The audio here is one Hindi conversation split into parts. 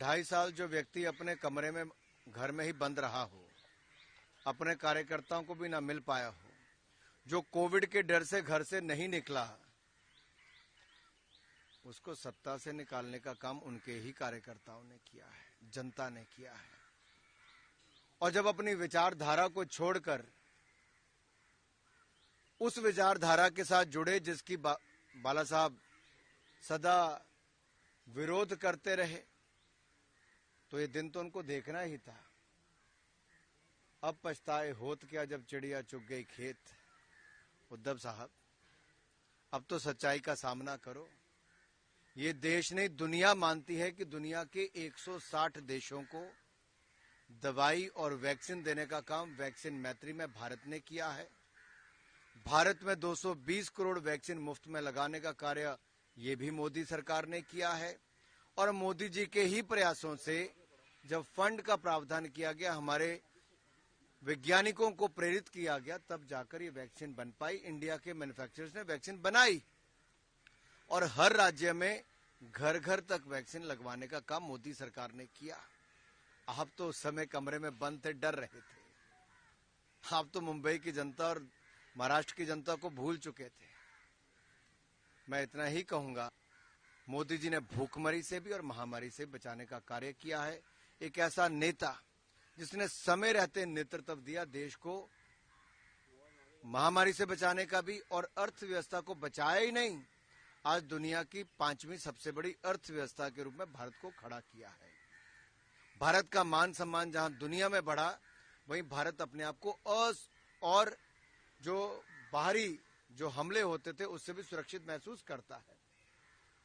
2.5 साल जो व्यक्ति अपने कमरे में घर में ही बंद रहा हो, अपने कार्यकर्ताओं को भी ना मिल पाया हो, जो कोविड के डर से घर से नहीं निकला, उसको सत्ता से निकालने का काम उनके ही कार्यकर्ताओं ने किया है, जनता ने किया है। और जब अपनी विचारधारा को छोड़कर उस विचारधारा के साथ जुड़े जिसकी बाला साहब सदा विरोध करते रहे, तो ये दिन तो उनको देखना ही था। अब पछताए होत क्या जब चिड़िया चुग गई खेत। उद्धव साहब, अब तो सच्चाई का सामना करो। ये देश नहीं, दुनिया मानती है कि दुनिया के 160 देशों को दवाई और वैक्सीन देने का काम वैक्सीन मैत्री में भारत ने किया है। भारत में 220 करोड़ वैक्सीन मुफ्त में लगाने का कार्य ये भी मोदी सरकार ने किया है। और मोदी जी के ही प्रयासों से जब फंड का प्रावधान किया गया, हमारे वैज्ञानिकों को प्रेरित किया गया, तब जाकर ये वैक्सीन बन पाई। इंडिया के मैन्युफैक्चरर्स ने वैक्सीन बनाई और हर राज्य में घर घर तक वैक्सीन लगवाने का काम मोदी सरकार ने किया। आप तो उस समय कमरे में बंद थे, डर रहे थे। आप तो मुंबई की जनता और महाराष्ट्र की जनता को भूल चुके थे। मैं इतना ही कहूंगा, मोदी जी ने भूखमरी से भी और महामारी से बचाने का कार्य किया है। एक ऐसा नेता जिसने समय रहते नेतृत्व दिया देश को, महामारी से बचाने का भी, और अर्थव्यवस्था को बचाया ही नहीं, आज दुनिया की 5वीं सबसे बड़ी अर्थव्यवस्था के रूप में भारत को खड़ा किया है। भारत का मान सम्मान जहां दुनिया में बढ़ा, वहीं भारत अपने आप को और जो बाहरी जो हमले होते थे उससे भी सुरक्षित महसूस करता है।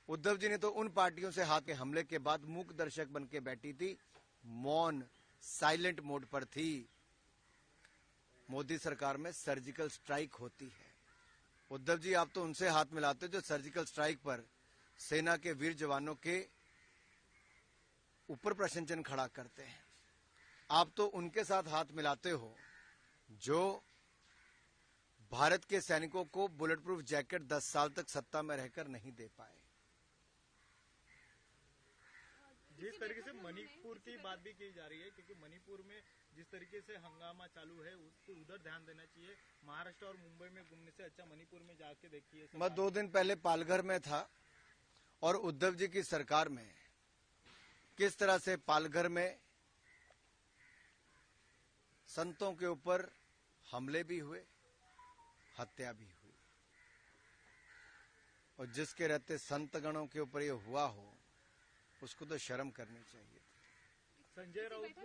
उद्धव जी ने तो उन पार्टियों से हाथ के हमले के बाद मूक दर्शक बन के बैठी थी, मौन साइलेंट मोड पर थी। मोदी सरकार में सर्जिकल स्ट्राइक होती है। उद्धव जी, आप तो उनसे हाथ मिलाते जो सर्जिकल स्ट्राइक पर सेना के वीर जवानों के ऊपर प्रश्न चिन्ह खड़ा करते हैं। आप तो उनके साथ हाथ मिलाते हो जो भारत के सैनिकों को बुलेट प्रूफ जैकेट 10 साल तक सत्ता में रहकर नहीं दे पाए। जिस तरीके से मणिपुर की बात भी की जा रही है, क्योंकि मणिपुर में जिस तरीके से हंगामा चालू है उसको उधर ध्यान देना चाहिए। महाराष्ट्र और मुंबई में घूमने से अच्छा मणिपुर में जाके देखिए। मैं 2 दिन पहले पालघर में था और उद्धव जी की सरकार में किस तरह से पालघर में संतों के ऊपर हमले भी हुए, हत्या भी हुई, और जिसके रहते संतगणों के ऊपर ये हुआ हो उसको तो शर्म करनी चाहिए। संजय राउत